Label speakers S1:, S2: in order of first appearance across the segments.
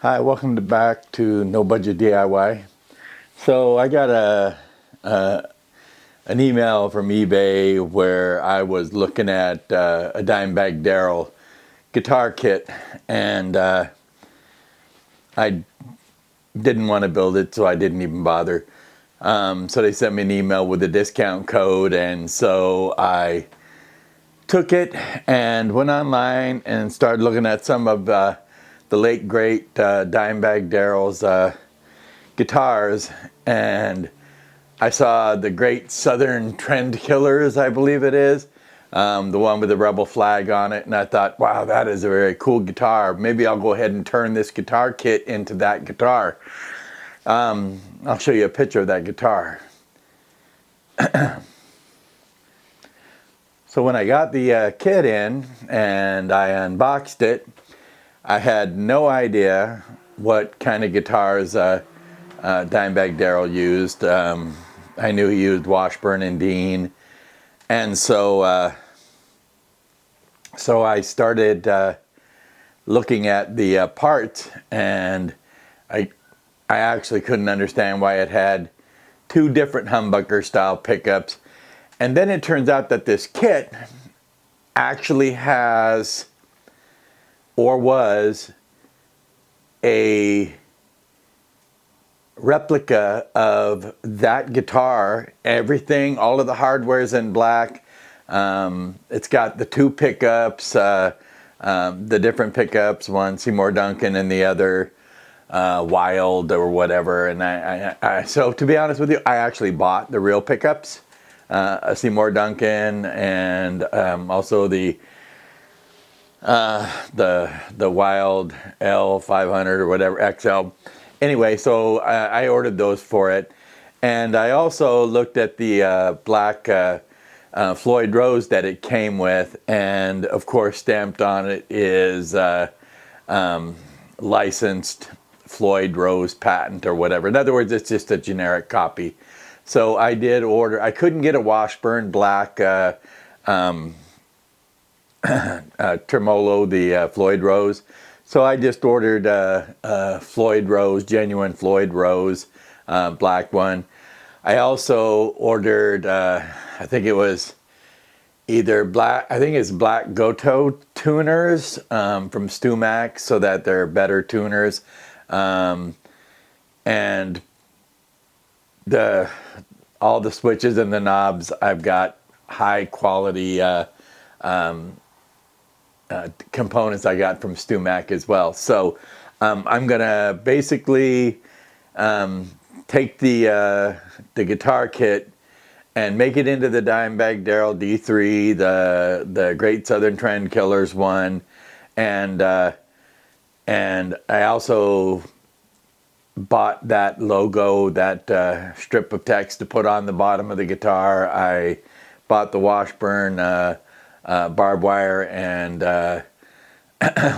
S1: Hi, welcome back to No Budget DIY. So I got an email from eBay where I was looking at a Dimebag Darrell guitar kit, and I didn't want to build it, so I didn't even bother. So they sent me an email with a discount code, and so I took it and went online and started looking at some of the late great Dimebag Darrell's guitars, and I saw the Great Southern Trend Killers, I believe it is, the one with the rebel flag on it, and I thought, wow, that is a very cool guitar. Maybe I'll go ahead and turn this guitar kit into that guitar. I'll show you a picture of that guitar. So when I got the kit in and I unboxed it, I had no idea what kind of guitars Dimebag Darrell used. I knew he used Washburn and Dean, and so I started looking at the parts, and I actually couldn't understand why it had two different humbucker style pickups. And then it turns out that this kit actually has, or was, a replica of that guitar. Everything, all of the hardware is in black. It's got the two pickups, the different pickups, one Seymour Duncan and the other Wild or whatever. And so to be honest with you, I actually bought the real pickups, a Seymour Duncan, and also the Wild L500 or whatever, XL. Anyway, so I ordered those for it. And I also looked at the black Floyd Rose that it came with. And of course, stamped on it is licensed Floyd Rose patent or whatever. In other words, it's just a generic copy. So I did order. I couldn't get a Washburn black tremolo, the Floyd Rose. So I just ordered Floyd Rose, genuine Floyd Rose, black one. I also ordered, I think it was either black, I think it's black Goto tuners from StewMac, so that they're better tuners. And all the switches and the knobs, I've got high quality components I got from StewMac as well. So I'm gonna basically take the guitar kit and make it into the Dimebag Darrell D3, the Great Southern Trend Killers one, and I also bought that logo, that strip of text to put on the bottom of the guitar. I bought the Washburn barbed wire and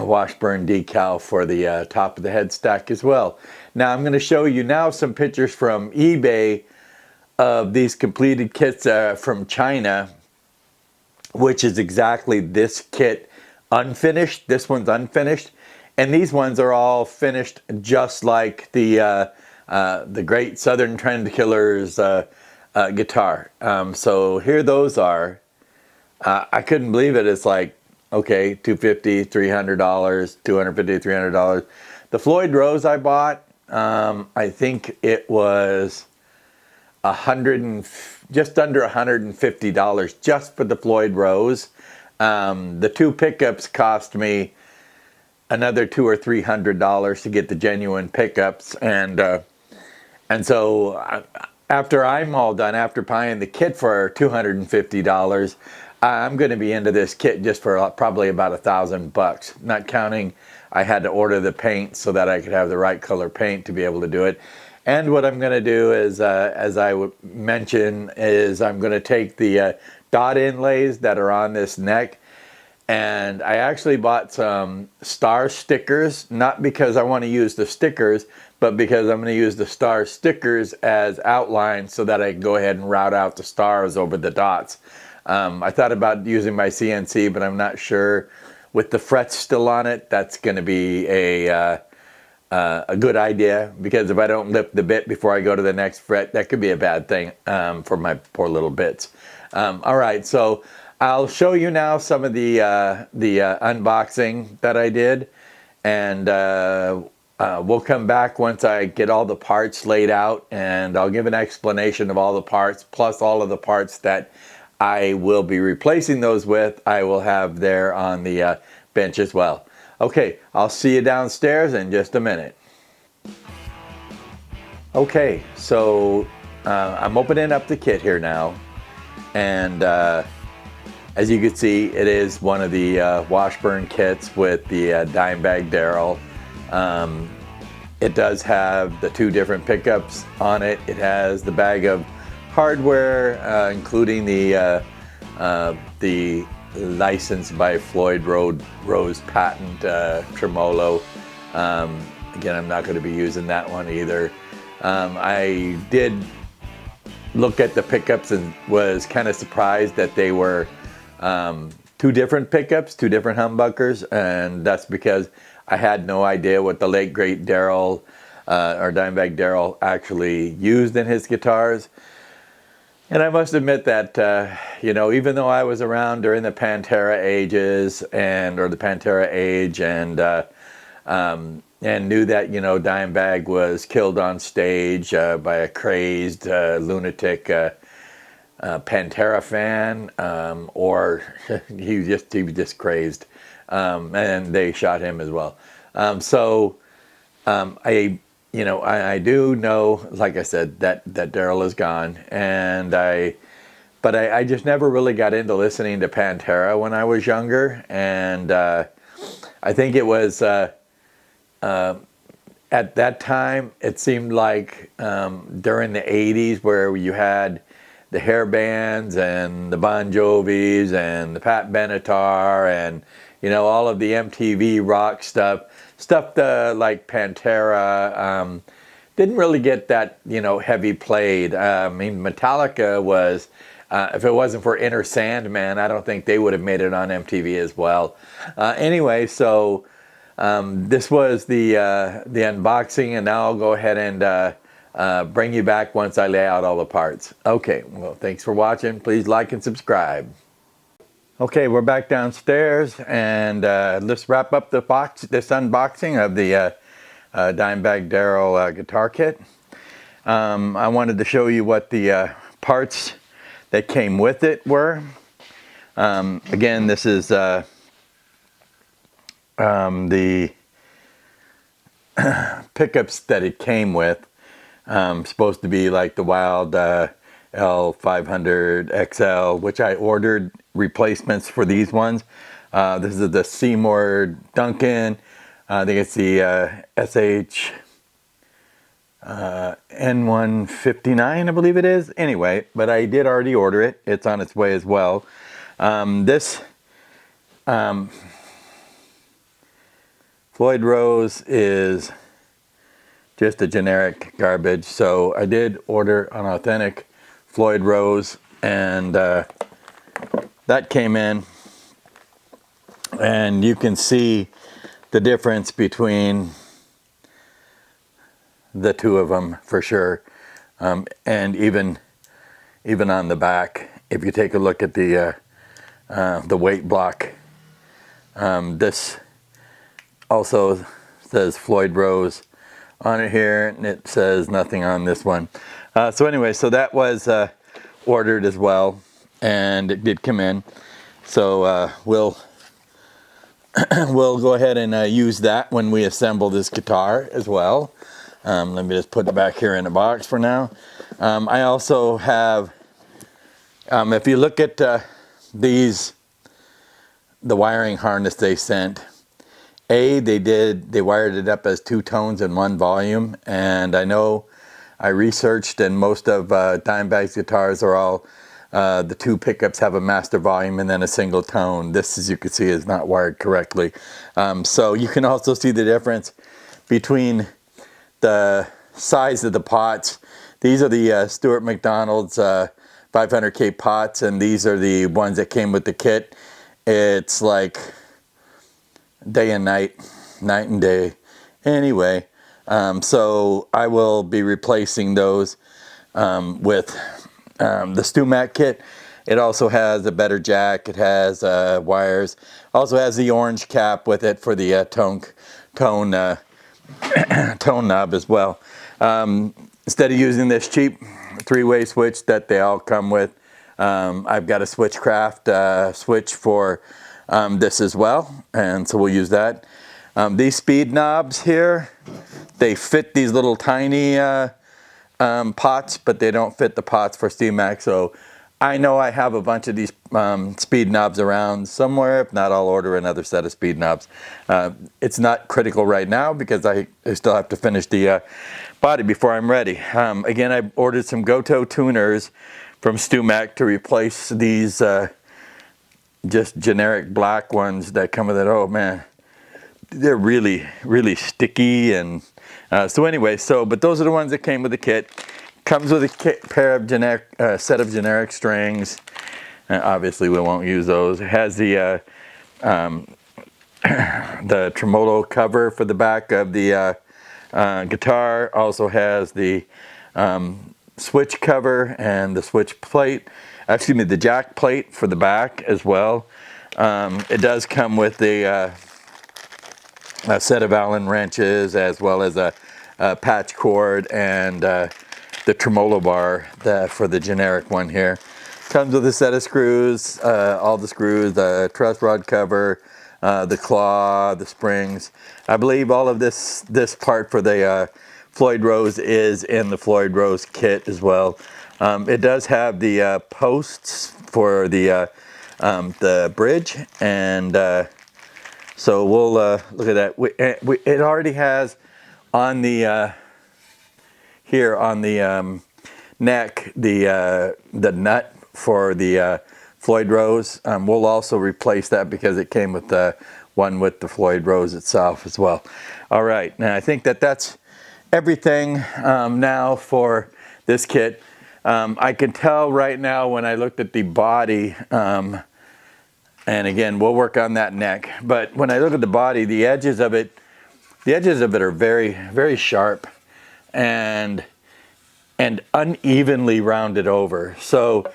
S1: Washburn decal for the top of the headstock as well. Now I'm going to show you now some pictures from eBay of these completed kits from China, which is exactly this kit unfinished. This one's unfinished, and these ones are all finished just like the Great Southern Trend Killers guitar. So here those are. I couldn't believe it. It's like, okay, $250, $300, $250, $300. The Floyd Rose I bought, I think it was just under $150 just for the Floyd Rose. The two pickups cost me another $200 or $300 to get the genuine pickups, and so after I'm all done, after buying the kit for $250, I'm going to be into this kit just for probably about $1,000, not counting I had to order the paint so that I could have the right color paint to be able to do it. And what I'm going to do is, as I would mention, is I'm going to take the dot inlays that are on this neck, and I actually bought some star stickers, not because I want to use the stickers, but because I'm going to use the star stickers as outlines so that I can go ahead and route out the stars over the dots. I thought about using my CNC, but I'm not sure. With the frets still on it, that's going to be a a good idea, because if I don't lift the bit before I go to the next fret, that could be a bad thing for my poor little bits. All right, so I'll show you now some of the unboxing that I did, and we'll come back once I get all the parts laid out, and I'll give an explanation of all the parts, plus all of the parts that I will be replacing those with, I will have there on the bench as well. Okay, I'll see you downstairs in just a minute. Okay, so I'm opening up the kit here now, and as you can see, it is one of the Washburn kits with the Dimebag Darrell. It does have the two different pickups on it. It has the bag of hardware, including the licensed by Floyd Rose patent tremolo. Again, I'm not going to be using that one either. I did look at the pickups and was kind of surprised that they were two different pickups, two different humbuckers, and that's because I had no idea what the late great Darrell or Dimebag Darrell actually used in his guitars. And I must admit that, you know, even though I was around during the Pantera ages or the Pantera age, and knew that, you know, Dimebag was killed on stage by a crazed lunatic Pantera fan, or he was just crazed, and they shot him as well. I do know, like I said, that Darrell is gone, and but I just never really got into listening to Pantera when I was younger, and I think it was at that time, it seemed like during the 80s, where you had the hair bands and the Bon Jovis and the Pat Benatar and, you know, all of the MTV rock stuff like Pantera didn't really get that, you know, heavy played. I mean, Metallica was, if it wasn't for Enter Sandman, I don't think they would have made it on MTV as well. Anyway, so this was the unboxing, and now I'll go ahead and bring you back once I lay out all the parts. Okay, well, thanks for watching. Please like and subscribe. Okay, we're back downstairs, and let's wrap up this unboxing of the Dimebag Darrell guitar kit. I wanted to show you what the parts that came with it were. Again, this is the pickups that it came with. Supposed to be like the Wild L500 XL, which I ordered replacements for these ones. This is the Seymour Duncan. I think it's the SH N159, I believe it is. Anyway, but I did already order it. It's on its way as well. This Floyd Rose is just a generic garbage, so I did order an authentic Floyd Rose, and that came in, and you can see the difference between the two of them for sure. And even on the back, if you take a look at the weight block, this also says Floyd Rose on it here, and it says nothing on this one. So anyway, so that was ordered as well, and it did come in. So we'll go ahead and use that when we assemble this guitar as well. Let me just put it back here in the box for now. I also have, if you look at the wiring harness they sent, they wired it up as 2 tones in 1 volume, and I know I researched, and most of Dimebag's guitars are all, the 2 pickups have a master volume and then a single tone. This, as you can see, is not wired correctly. So you can also see the difference between the size of the pots. These are the Stuart McDonald's 500K pots, and these are the ones that came with the kit. It's like day and night, night and day. Anyway, So I will be replacing those with the StewMac kit. It also has a better jack. It has wires. Also has the orange cap with it for the tone tone knob as well. Instead of using this cheap three-way switch that they all come with, I've got a Switchcraft switch for this as well, and so we'll use that. These speed knobs here, they fit these little tiny pots, but they don't fit the pots for StewMac. So I know I have a bunch of these speed knobs around somewhere. If not, I'll order another set of speed knobs. It's not critical right now because I still have to finish the body before I'm ready. Again, I ordered some Goto tuners from StewMac to replace these just generic black ones that come with it. Oh man, they're really, really sticky. And so anyway, but those are the ones that came with the kit. Comes with a pair of generic, set of generic strings. Obviously, we won't use those. It has the tremolo cover for the back of the guitar. Also has the switch cover and the switch plate. Excuse me, the jack plate for the back as well. It does come with a set of Allen wrenches, as well as a patch cord and the tremolo bar for the generic one here. Comes with a set of screws, all the screws, the truss rod cover, the claw, the springs. I believe all of this part for the Floyd Rose is in the Floyd Rose kit as well. It does have the posts for the bridge, and so we'll look at that. It already has on the here on the neck the nut for the Floyd Rose. We'll also replace that because it came with the one with the Floyd Rose itself as well. All right, now I think that's everything now for this kit. I can tell right now when I looked at the body, and again, we'll work on that neck, but when I look at the body, the edges of it are very, very sharp and unevenly rounded over. So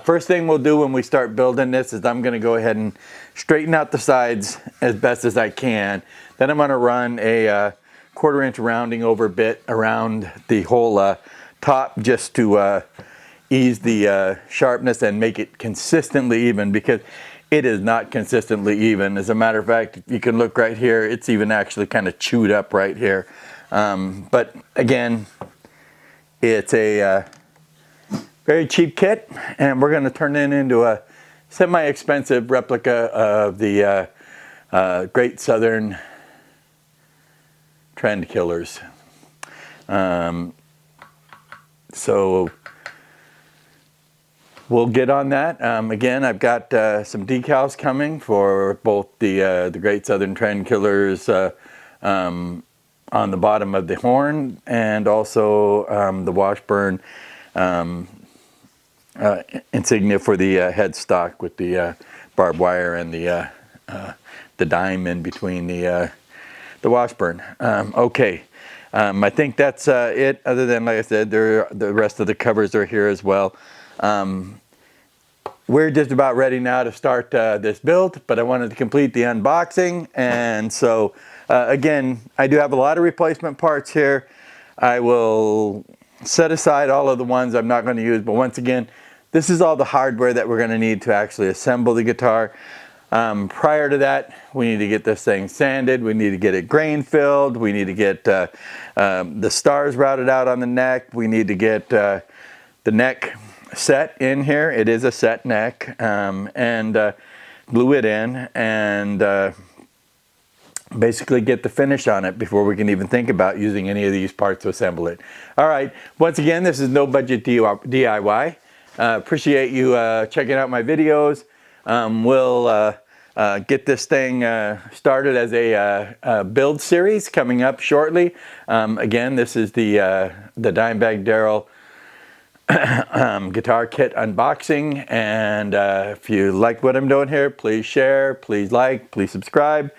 S1: first thing we'll do when we start building this is I'm going to go ahead and straighten out the sides as best as I can. Then I'm going to run a 1/4 inch rounding over bit around the whole top, just to ease the sharpness and make it consistently even, because it is not consistently even. As a matter of fact, you can look right here, it's even actually kind of chewed up right here. But again, it's a very cheap kit, and we're going to turn it into a semi-expensive replica of the Great Southern Trend Killers. So we'll get on that. Again, I've got some decals coming for both the Great Southern Trend Killers on the bottom of the horn, and also the Washburn insignia for the headstock with the barbed wire and the dime in between the Washburn. Okay, I think that's it. Other than, like I said, the rest of the covers are here as well. We're just about ready now to start this build, but I wanted to complete the unboxing, and so again, I do have a lot of replacement parts here. I will set aside all of the ones I'm not going to use, but once again, this is all the hardware that we're going to need to actually assemble the guitar. Prior to that, we need to get this thing sanded, we need to get it grain filled, we need to get the stars routed out on the neck, we need to get the neck set in here. It is a set neck, and glue it in, and basically get the finish on it before we can even think about using any of these parts to assemble it. All right, once again, this is no budget DIY. Appreciate you checking out my videos. We'll get this thing started as a build series coming up shortly. Again, this is the Dimebag Darrell guitar kit unboxing, and if you like what I'm doing here, please share, please like, please subscribe,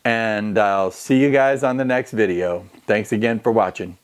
S1: And I'll see you guys on the next video. Thanks again for watching.